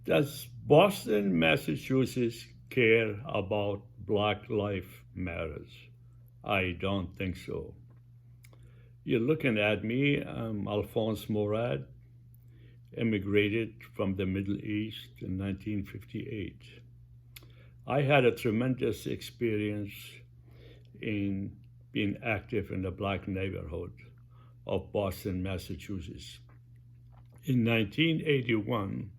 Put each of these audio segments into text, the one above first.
Does Boston, Massachusetts care about Black Life Matters? I don't think so. You're looking at me. I'm Alphonse Morad, immigrated from the Middle East in 1958. I had a tremendous experience in being active in the black neighborhood of Boston, Massachusetts. In 1981,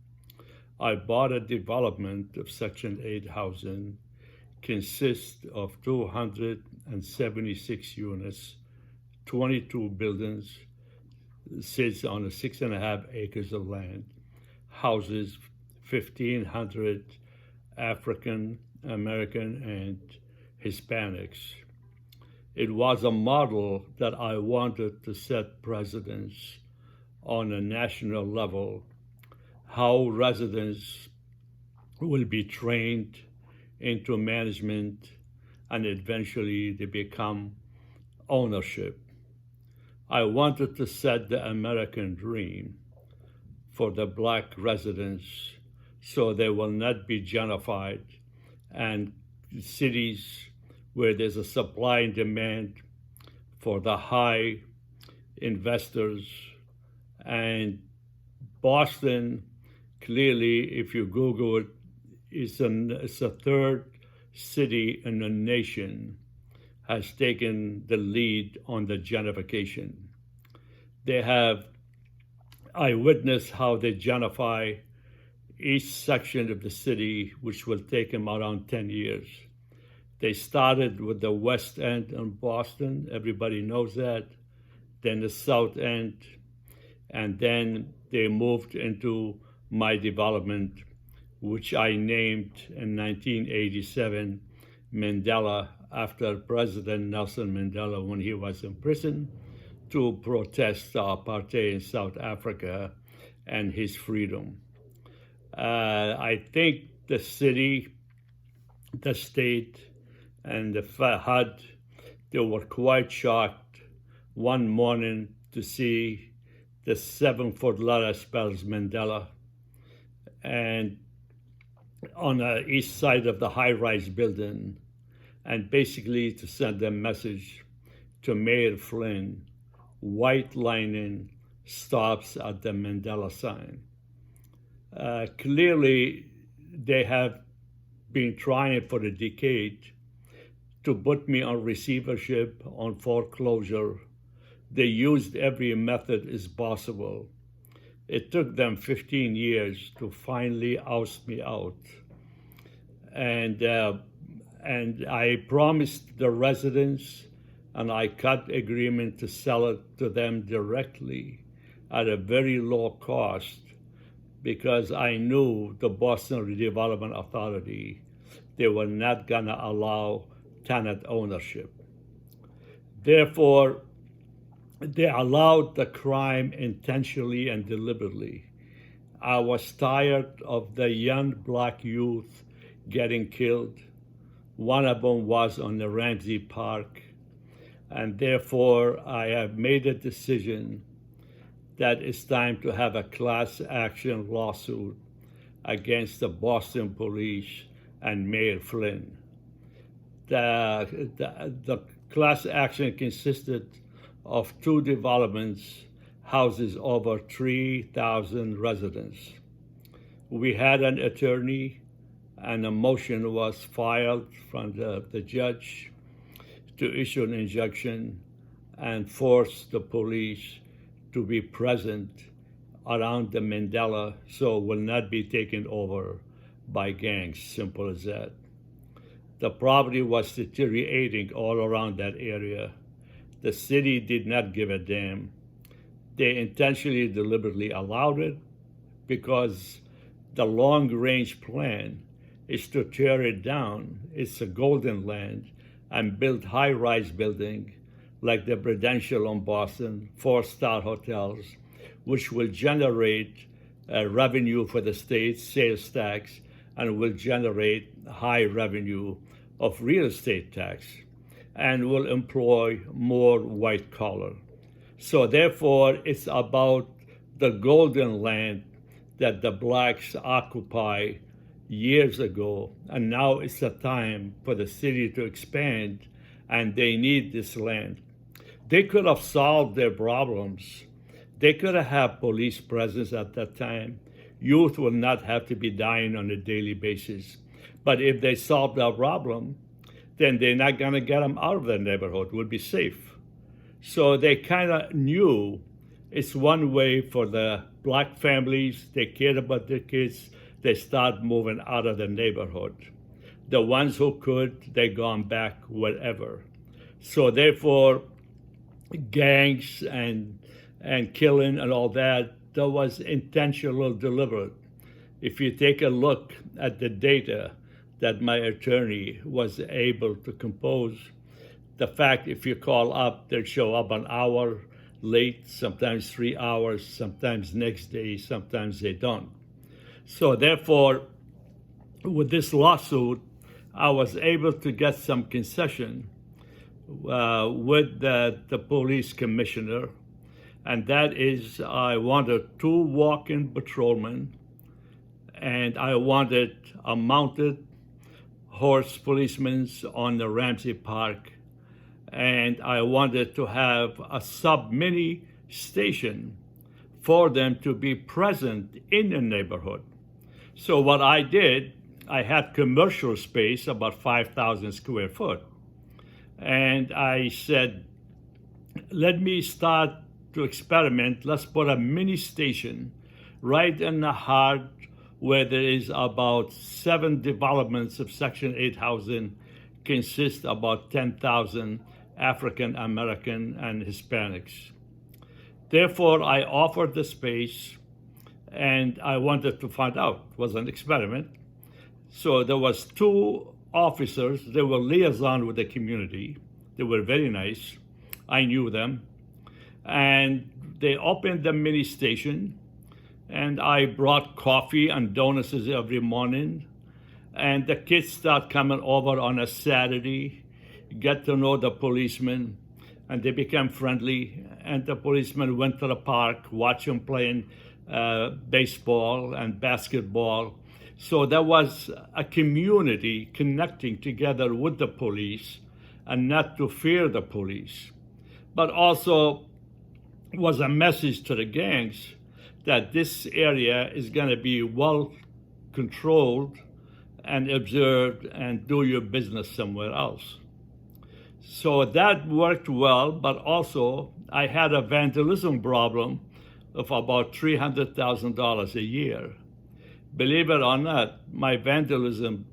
I bought a development of Section 8 housing, consists of 276 units, 22 buildings, sits on 6.5 acres of land, houses 1,500 African American and Hispanics. It was a model that I wanted to set precedents on a national level, how residents will be trained into management and eventually they become ownership. I wanted to set the American dream for the black residents so they will not be gentrified, and cities where there's a supply and demand for the high investors. And Boston, clearly, if you Google it, it's a third city in the nation has taken the lead on the gentrification. I witnessed how they gentrify each section of the city, which will take them around 10 years. They started with the West End in Boston, everybody knows that, then the South End, and then they moved into my development, which I named in 1987 Mandela, after President Nelson Mandela when he was in prison to protest apartheid in South Africa and his freedom. I think the city, the state, and the HUD, they were quite shocked one morning to see the 7-foot letter spells Mandela, and on the east side of the high-rise building, and basically to send a message to Mayor Flynn, white lining stops at the Mandela sign. Clearly, they have been trying for a decade to put me on receivership, on foreclosure. They used every method as possible. It took them 15 years to finally oust me out. And I promised the residents, and I cut agreement to sell it to them directly at a very low cost, because I knew the Boston Redevelopment Authority, they were not gonna allow tenant ownership. Therefore, they allowed the crime intentionally and deliberately. I was tired of the young black youth getting killed. One of them was on the Ramsey Park. And therefore, I have made a decision that it's time to have a class action lawsuit against the Boston police and Mayor Flynn. The class action consisted of 2 developments, houses over 3,000 residents. We had an attorney, and a motion was filed from the judge to issue an injunction and force the police to be present around the Mandela so it will not be taken over by gangs, simple as that. The property was deteriorating all around that area. The city did not give a damn. They intentionally, deliberately allowed it because the long-range plan is to tear it down. It's a golden land, and build high-rise building like the Prudential in Boston, 4-star hotels, which will generate revenue for the state, sales tax, and will generate high revenue of real estate tax, and will employ more white collar. So therefore, it's about the golden land that the blacks occupy years ago, and now it's the time for the city to expand, and they need this land. They could have solved their problems. They could have had police presence at that time. Youth will not have to be dying on a daily basis. But if they solve the problem, then they're not going to get them out of the neighborhood. It would be safe. So they kind of knew it's one way for the black families. They cared about their kids. They start moving out of the neighborhood. The ones who could, they gone back wherever. So therefore, gangs and killing and all that was intentional, deliberate. If you take a look at the data that my attorney was able to compose, the fact if you call up, they'll show up an hour late, sometimes 3 hours, sometimes next day, sometimes they don't. So therefore, with this lawsuit, I was able to get some concession with the police commissioner, and that is I wanted 2 walk-in patrolmen, and I wanted a mounted horse policemen on the Ramsey Park, and I wanted to have a sub-mini station for them to be present in the neighborhood. So what I did, I had commercial space, about 5,000 square foot. And I said, let me start to experiment. Let's put a mini station right in the heart where there is about 7 developments of Section 8 housing, consist about 10,000 African American and Hispanics. Therefore, I offered the space, and I wanted to find out. It was an experiment. So there was 2 officers. They were liaison with the community. They were very nice. I knew them. And they opened the mini station, and I brought coffee and donuts every morning. And the kids start coming over on a Saturday, get to know the policemen, and they became friendly. And the policemen went to the park, watch them playing baseball and basketball. So there was a community connecting together with the police, and not to fear the police. But also was a message to the gangs that this area is going to be well controlled and observed, and do your business somewhere else. So that worked well, but also I had a vandalism problem of about $300,000 a year. Believe it or not, my vandalism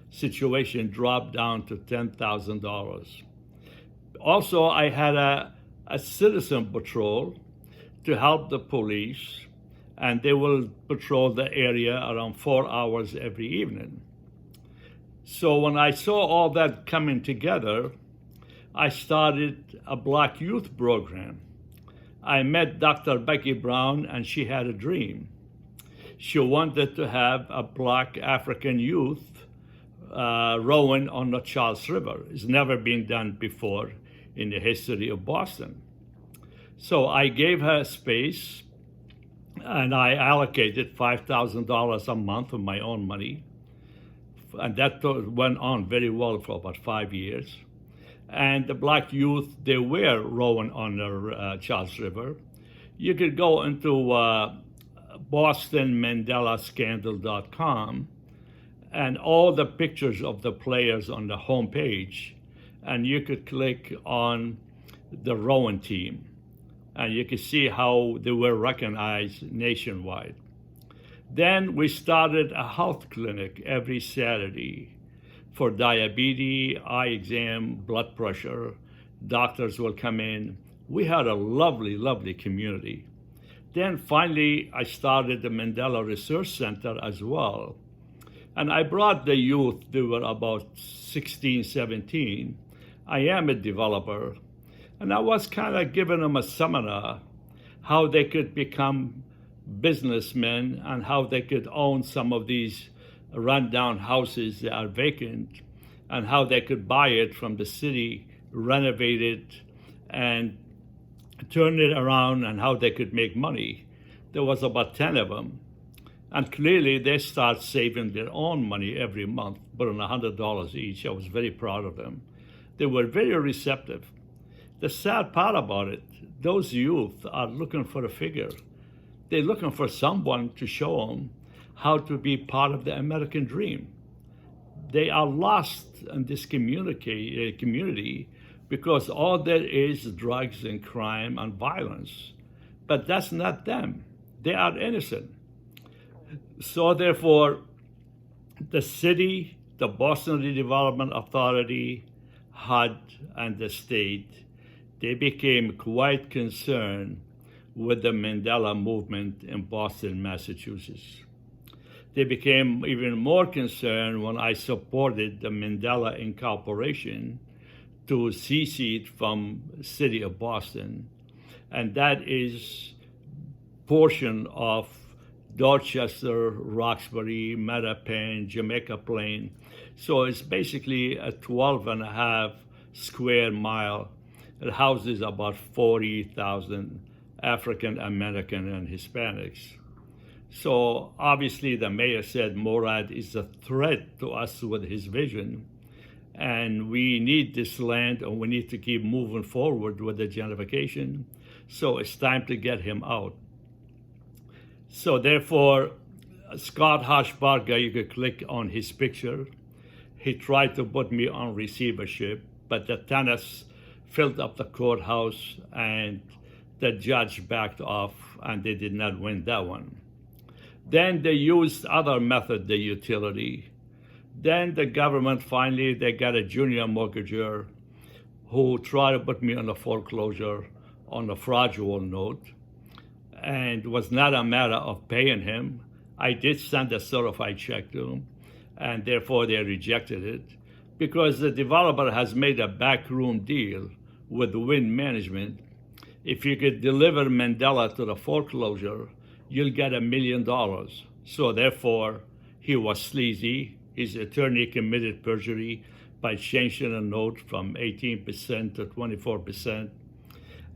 situation dropped down to $10,000. Also, I had a citizen patrol to help the police, and they will patrol the area around 4 hours every evening. So when I saw all that coming together, I started a Black youth program. I met Dr. Becky Brown, and she had a dream. She wanted to have a Black African youth rowing on the Charles River. It's never been done before in the history of Boston. So I gave her space, and I allocated $5,000 a month of my own money. And that went on very well for about 5 years. And the Black youth, they were rowing on the Charles River. You could go into BostonMandelaScandal.com, and all the pictures of the players on the homepage, and you could click on the rowing team, and you could see how they were recognized nationwide. Then we started a health clinic every Saturday for diabetes, eye exam, blood pressure. Doctors will come in. We had a lovely, lovely community. Then finally, I started the Mandela Research Center as well. And I brought the youth, they were about 16, 17. I am a developer. And I was kind of giving them a seminar, how they could become businessmen and how they could own some of these rundown houses that are vacant, and how they could buy it from the city, renovate it, and turn it around, and how they could make money. There was about 10 of them. And clearly, they start saving their own money every month, putting $100 each. I was very proud of them. They were very receptive. The sad part about it, those youth are looking for a figure. They're looking for someone to show them how to be part of the American dream. They are lost in this community because all there is drugs and crime and violence. But that's not them. They are innocent. So therefore, the city, the Boston Redevelopment Authority, HUD, and the state, they became quite concerned with the Mandela movement in Boston, Massachusetts. They became even more concerned when I supported the Mandela Incorporation to secede from the city of Boston, and that is portion of Dorchester, Roxbury, Mattapan, Jamaica Plain. So it's basically a 12.5 square mile. It houses about 40,000 African American and Hispanics. So obviously the mayor said Morad is a threat to us with his vision, and we need this land and we need to keep moving forward with the gentrification. So it's time to get him out. So therefore, Scott Harshbarger, you could click on his picture. He tried to put me on receivership, but the tenants filled up the courthouse and the judge backed off and they did not win that one. Then they used other method, the utility. Then the government finally, they got a junior mortgager who tried to put me on a foreclosure on a fraudulent note, and it was not a matter of paying him. I did send a certified check to him, and therefore they rejected it because the developer has made a backroom deal with Wind Management. If you could deliver Mandela to the foreclosure, you'll get $1 million. So therefore, he was sleazy. His attorney committed perjury by changing a note from 18% to 24%.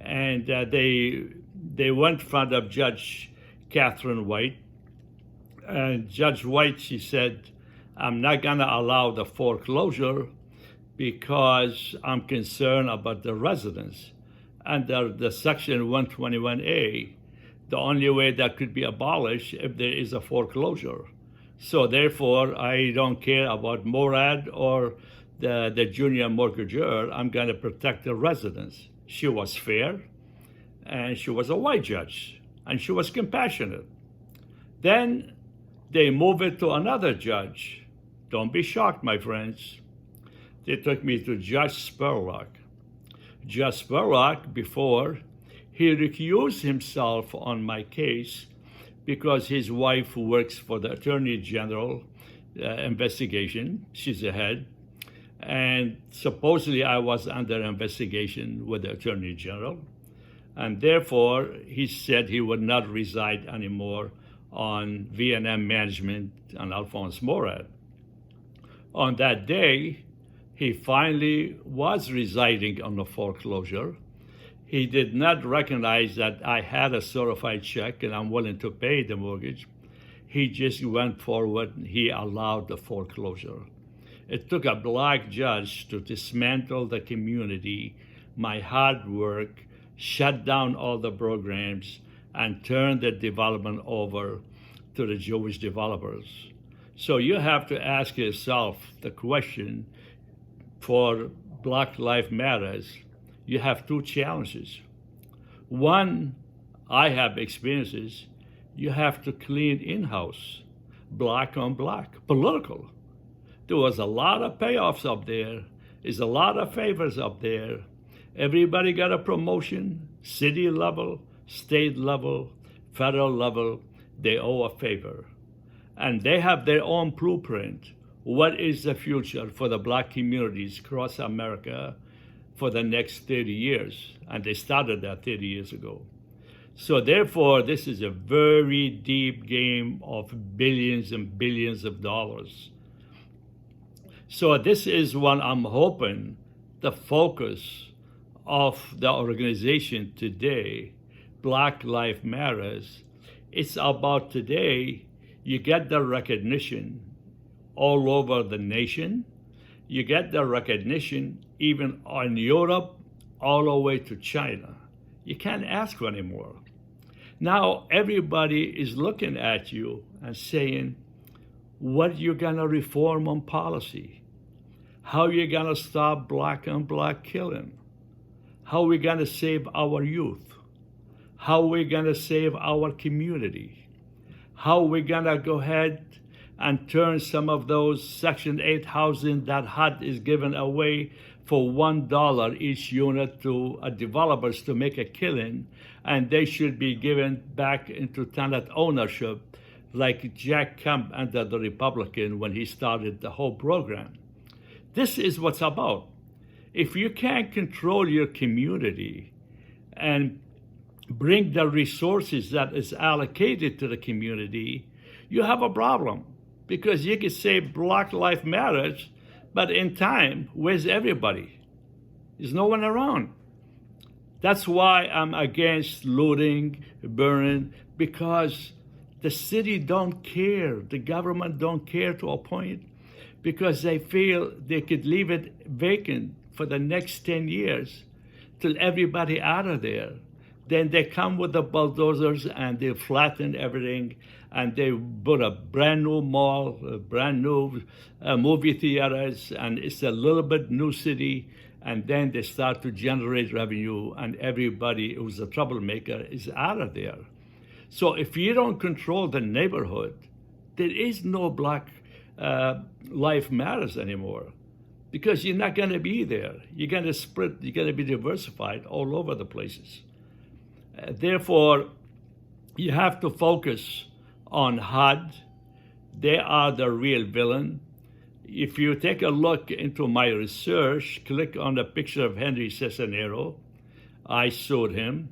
And they went in front of Judge Catherine White. And Judge White, she said, I'm not gonna allow the foreclosure because I'm concerned about the residents. Under the section 121A, the only way that could be abolished if there is a foreclosure. So therefore, I don't care about Morad or the junior mortgagor. I'm gonna protect the residents. She was fair, and she was a white judge, and she was compassionate. Then they moved it to another judge. Don't be shocked, my friends. They took me to Judge Spurlock. Judge Spurlock, before, he recused himself on my case because his wife works for the Attorney General investigation. She's the head. And supposedly I was under investigation with the Attorney General. And therefore, he said he would not reside anymore on V&M Management and Alphonse Morad. On that day, he finally was residing on the foreclosure. He did not recognize that I had a certified check and I'm willing to pay the mortgage. He just went forward and he allowed the foreclosure. It took a black judge to dismantle the community, my hard work, shut down all the programs, and turn the development over to the Jewish developers. So you have to ask yourself the question, for Black Lives Matters, you have two challenges. One, I have experiences, you have to clean in-house, black on black, political. There was a lot of payoffs up there. There's a lot of favors up there. Everybody got a promotion, city level, state level, federal level. They owe a favor. And they have their own blueprint. What is the future for the black communities across America for the next 30 years? And they started that 30 years ago. So therefore, this is a very deep game of billions and billions of dollars. So this is what I'm hoping the focus of the organization today, Black Lives Matters, it's about today You get the recognition all over the nation. You get the recognition even in Europe, all the way to China. You can't ask for any more. Now everybody is looking at you and saying, what you gonna reform on policy? How you gonna stop black on black killing? How we gonna save our youth? How we gonna save our community? How we gonna go ahead and turn some of those Section 8 housing that HUD is giving away for $1 each unit to developers to make a killing, and they should be given back into tenant ownership like Jack Kemp under the Republican when he started the whole program. This is what's about. If you can't control your community and bring the resources that is allocated to the community, you have a problem. Because you can say Black Lives Matter, but in time, where's everybody? There's no one around. That's why I'm against looting, burning, because the city don't care, the government don't care to a point, because they feel they could leave it vacant for the next 10 years till everybody out of there. Then they come with the bulldozers and they flatten everything, and they put a brand new mall, a brand new movie theaters, and it's a little bit new city, and then they start to generate revenue, and everybody who's a troublemaker is out of there. So if you don't control the neighborhood, there is no Black Life Matters anymore, because you're not going to be there. You're going to spread, you're going to be diversified all over the places. Therefore, you have to focus on HUD. They are the real villain. If you take a look into my research, click on the picture of Henry Cisneros. I sued him,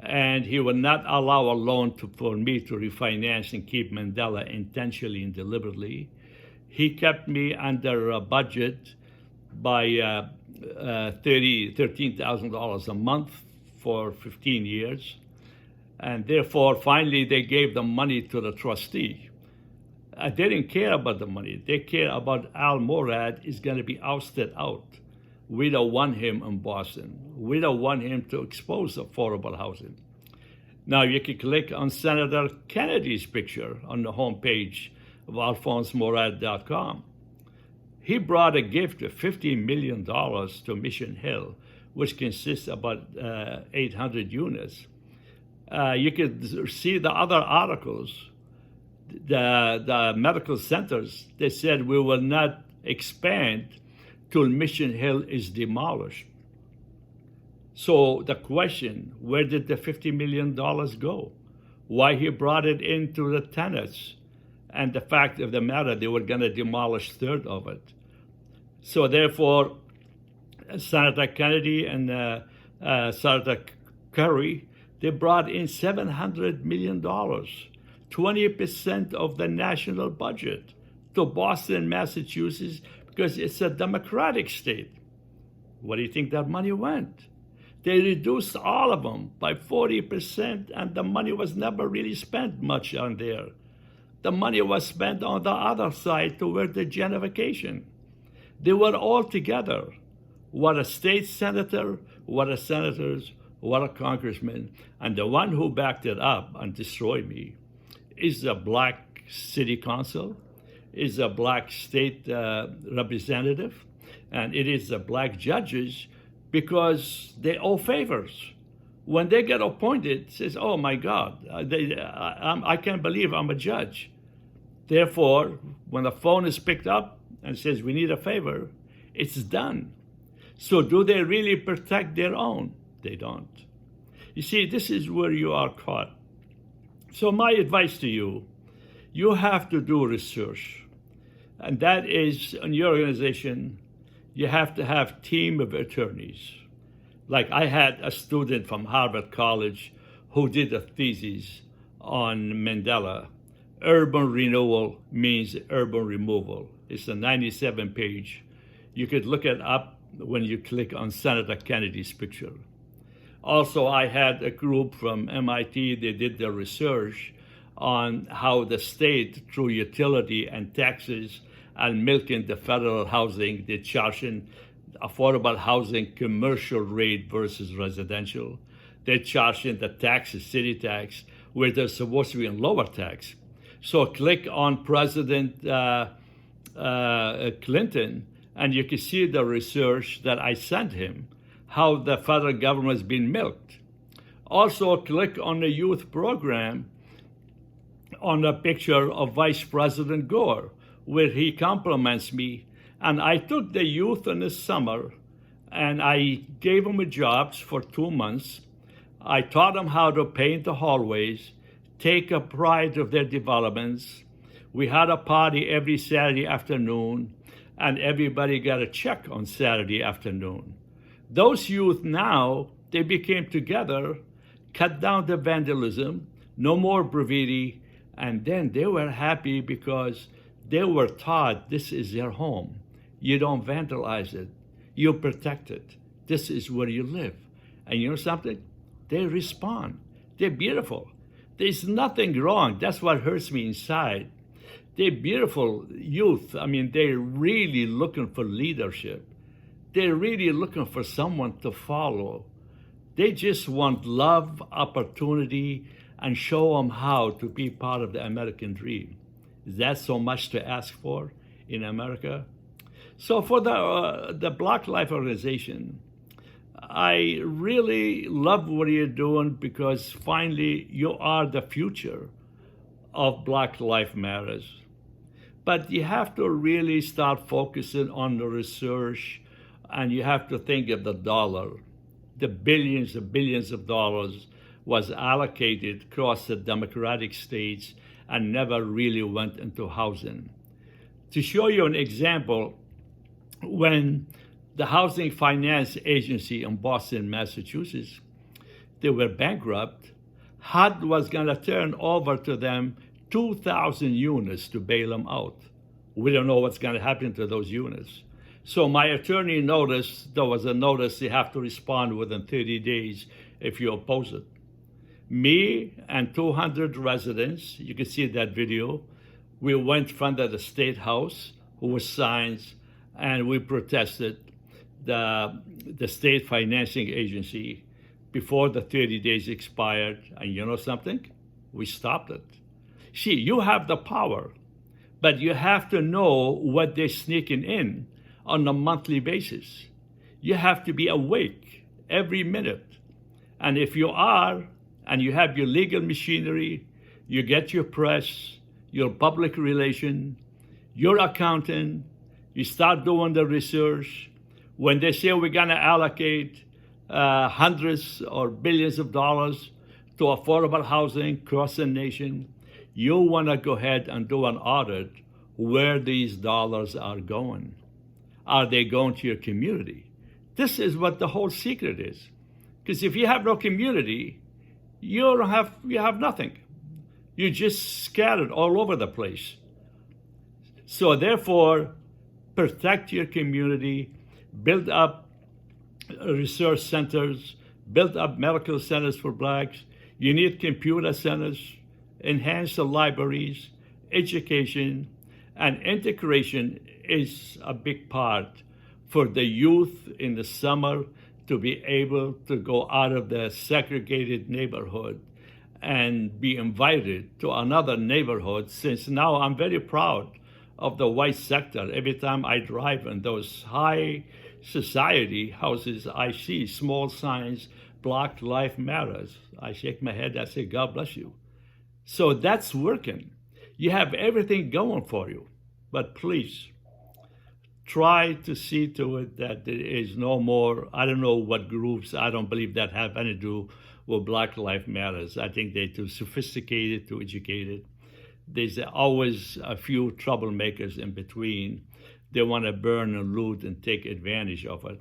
and he would not allow a loan for me to refinance and keep Mandela intentionally and deliberately. He kept me under a budget by $13,000 a month for 15 years. And therefore, finally, they gave the money to the trustee. They didn't care about the money. They care about Al Morad is going to be ousted out. We don't want him in Boston. We don't want him to expose affordable housing. Now, you can click on Senator Kennedy's picture on the homepage of alphonsemorad.com. He brought a gift of $50 million to Mission Hill, which consists of about 800 units. You can see the other articles. The medical centers, they said we will not expand till Mission Hill is demolished. So the question, where did the $50 million go? Why he brought it into the tenants? And the fact of the matter, they were going to demolish a third of it. So therefore, Senator Kennedy and Senator Curry, they brought in $700 million, 20% of the national budget to Boston, Massachusetts, because it's a Democratic state. Where do you think that money went? They reduced all of them by 40%, and the money was never really spent much on there. The money was spent on the other side toward the gentrification. They were all together. What a state senator, what a senators, what a congressman, and the one who backed it up and destroyed me is a Black city council, is a Black state representative, and it is the Black judges, because they owe favors. When they get appointed, it says, oh my God, I can't believe I'm a judge. Therefore, when the phone is picked up and says we need a favor, it's done. So do they really protect their own? They don't. You see, this is where you are caught. So my advice to you, you have to do research. And that is, in your organization, you have to have a team of attorneys. Like I had a student from Harvard College who did a thesis on Mandela. Urban renewal means urban removal. It's a 97-page. You could look it up when you click on Senator Kennedy's picture. Also, I had a group from MIT, they did their research on how the state, through utility and taxes and milking the federal housing, they're charging affordable housing commercial rate versus residential. They're charging the taxes, city tax, where they're supposed to be in lower tax. So click on President Clinton, and you can see the research that I sent him, how the federal government has been milked. Also, click on the youth program on a picture of Vice President Gore, where he compliments me. And I took the youth in the summer and I gave them jobs for 2 months. I taught them how to paint the hallways, take a pride of their developments. We had a party every Saturday afternoon, and everybody got a check on Saturday afternoon. Those youth now, they became together, cut down the vandalism, no more graffiti, and then they were happy because they were taught this is their home. You don't vandalize it. You protect it. This is where you live. And you know something? They respond. They're beautiful. There's nothing wrong. That's what hurts me inside. They're beautiful youth. I mean, they're really looking for leadership. They're really looking for someone to follow. They just want love, opportunity, and show them how to be part of the American dream. Is that so much to ask for in America? So for the Black Life Organization, I really love what you're doing because finally you are the future of Black Lives Matters. But you have to really start focusing on the research, and you have to think of the dollar. The billions and billions of dollars was allocated across the Democratic states and never really went into housing. To show you an example, when the Housing Finance Agency in Boston, Massachusetts, they were bankrupt, HUD was going to turn over to them 2,000 units to bail them out. We don't know what's going to happen to those units. So my attorney noticed there was a notice you have to respond within 30 days if you oppose it. Me and 200 residents, you can see that video, we went in front of the State House with signs and we protested the state financing agency before the 30 days expired. And you know something? We stopped it. See, you have the power, but you have to know what they're sneaking in on a monthly basis. You have to be awake every minute. And if you are, and you have your legal machinery, you get your press, your public relation, your accountant, you start doing the research. When they say we're going to allocate hundreds or billions of dollars to affordable housing across the nation, you want to go ahead and do an audit where these dollars are going. Are they going to your community? This is what the whole secret is. Because if you have no community, you have nothing. You're just scattered all over the place. So therefore, protect your community, build up research centers, build up medical centers for blacks. You need computer centers, enhance the libraries, education, and integration is a big part for the youth in the summer to be able to go out of the segregated neighborhood and be invited to another neighborhood, since now I'm very proud of the white sector. Every time I drive in those high society houses, I see small signs, Black Lives Matters. I shake my head, I say, God bless you. So that's working. You have everything going for you, but please try to see to it that there is no more, I don't know what groups, I don't believe that have anything to do with Black Lives Matters. I think they're too sophisticated, too educated. There's always a few troublemakers in between. They want to burn and loot and take advantage of it.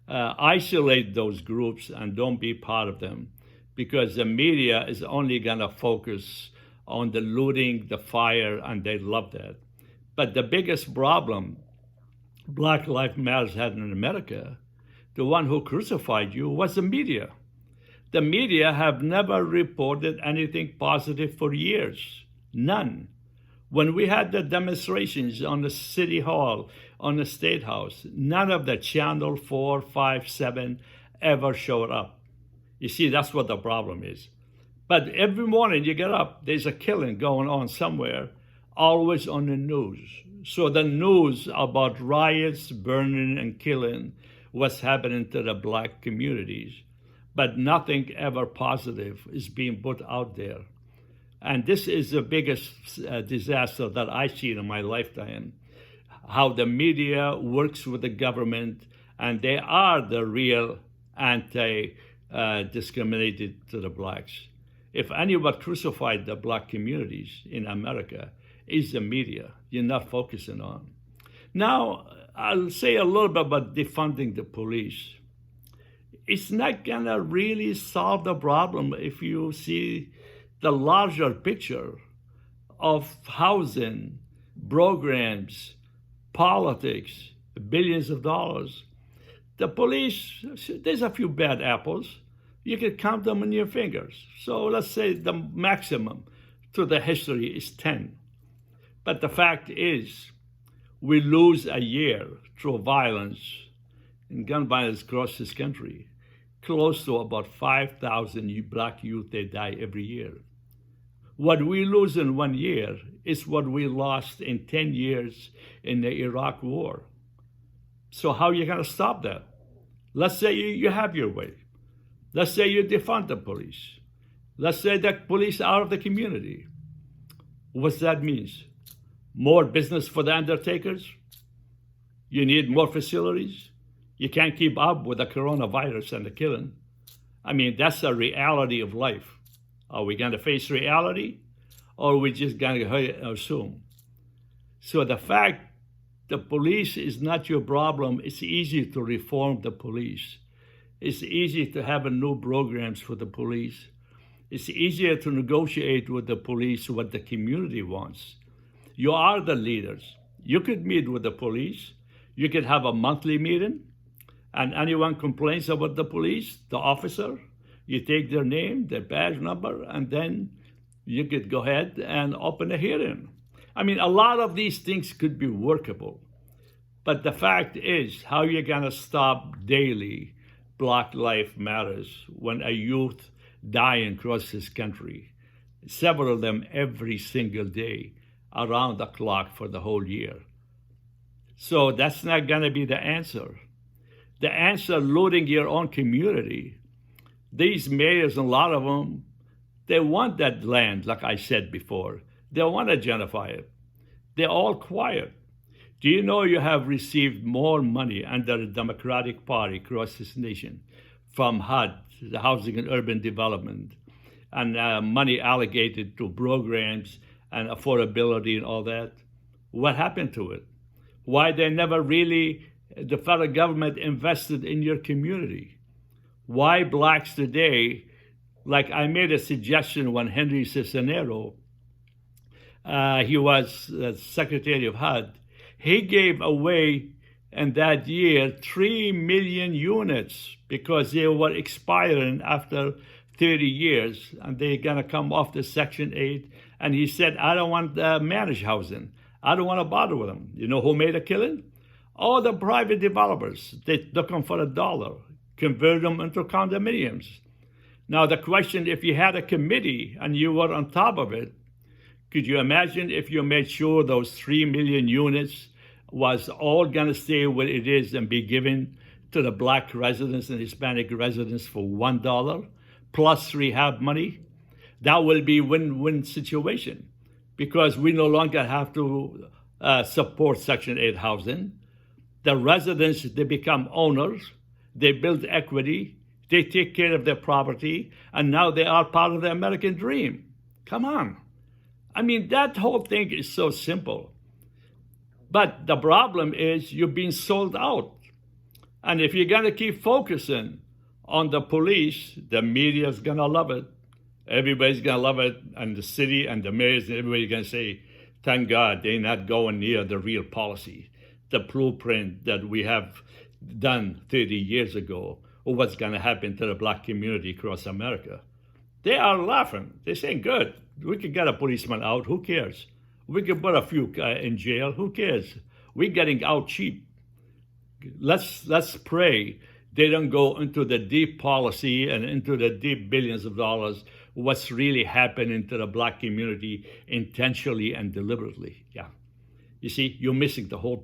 Isolate those groups and don't be part of them, because the media is only going to focus on the looting, the fire, and they love that. But the biggest problem Black Lives Matter had in America, the one who crucified you, was the media. The media have never reported anything positive for years. None. When we had the demonstrations on the City Hall, on the State House, none of the Channel 4, 5, 7 ever showed up. You see, that's what the problem is. But every morning you get up, there's a killing going on somewhere, always on the news. So the news about riots, burning, and killing, what's happening to the black communities, but nothing ever positive is being put out there. And this is the biggest disaster that I've seen in my lifetime, how the media works with the government, and they are the real anti-discriminated to the blacks. If anyone crucified the black communities in America, it's the media you're not focusing on. Now, I'll say a little bit about defunding the police. It's not gonna really solve the problem if you see the larger picture of housing, programs, politics, billions of dollars. The police, there's a few bad apples. You can count them on your fingers. So let's say the maximum to the history is 10. But the fact is, we lose a year through violence and gun violence across this country. Close to about 5,000 black youth, they die every year. What we lose in 1 year is what we lost in 10 years in the Iraq War. So how are you going to stop that? Let's say you have your way. Let's say you defund the police. Let's say the police are out of the community. What that means? More business for the undertakers? You need more facilities? You can't keep up with the coronavirus and the killing. I mean, that's a reality of life. Are we going to face reality, or are we just going to assume? So the fact the police is not your problem, it's easy to reform the police. It's easy to have new programs for the police. It's easier to negotiate with the police what the community wants. You are the leaders. You could meet with the police. You could have a monthly meeting, and anyone complains about the police, the officer, you take their name, their badge number, and then you could go ahead and open a hearing. I mean, a lot of these things could be workable. But the fact is, how are you going to stop daily Black Lives Matters when a youth dying across this country, several of them every single day, around the clock for the whole year? So that's not going to be the answer. The answer, looting your own community. These mayors, a lot of them, they want that land, like I said before. They want to gentrify it. They're all quiet. Do you know you have received more money under the Democratic Party across this nation from HUD, the Housing and Urban Development, and money allocated to programs and affordability and all that? What happened to it? Why they never really, the federal government invested in your community? Why blacks today, like I made a suggestion when Henry Cisneros, he was Secretary of HUD, he gave away in that year 3 million units because they were expiring after 30 years and they're gonna come off the Section 8. And he said, I don't want managed housing. I don't want to bother with them. You know who made a killing? All the private developers. They took them for $1, converted them into condominiums. Now the question, if you had a committee and you were on top of it, could you imagine if you made sure those 3 million units was all going to stay where it is and be given to the black residents and Hispanic residents for $1 plus rehab money? That will be a win-win situation because we no longer have to support Section 8 housing. The residents, they become owners, they build equity, they take care of their property, and now they are part of the American dream. Come on. I mean, that whole thing is so simple. But the problem is you're being sold out. And if you're going to keep focusing on the police, the media's going to love it. Everybody's going to love it. And the city and the mayors and everybody's going to say, thank God they're not going near the real policy, the blueprint that we have done 30 years ago what's going to happen to the black community across America. They are laughing. They're saying, good, we could get a policeman out. Who cares? We could put a few in jail. Who cares? We're getting out cheap. Let's pray they don't go into the deep policy and into the deep billions of dollars, what's really happening to the black community intentionally and deliberately. Yeah. You see, you're missing the whole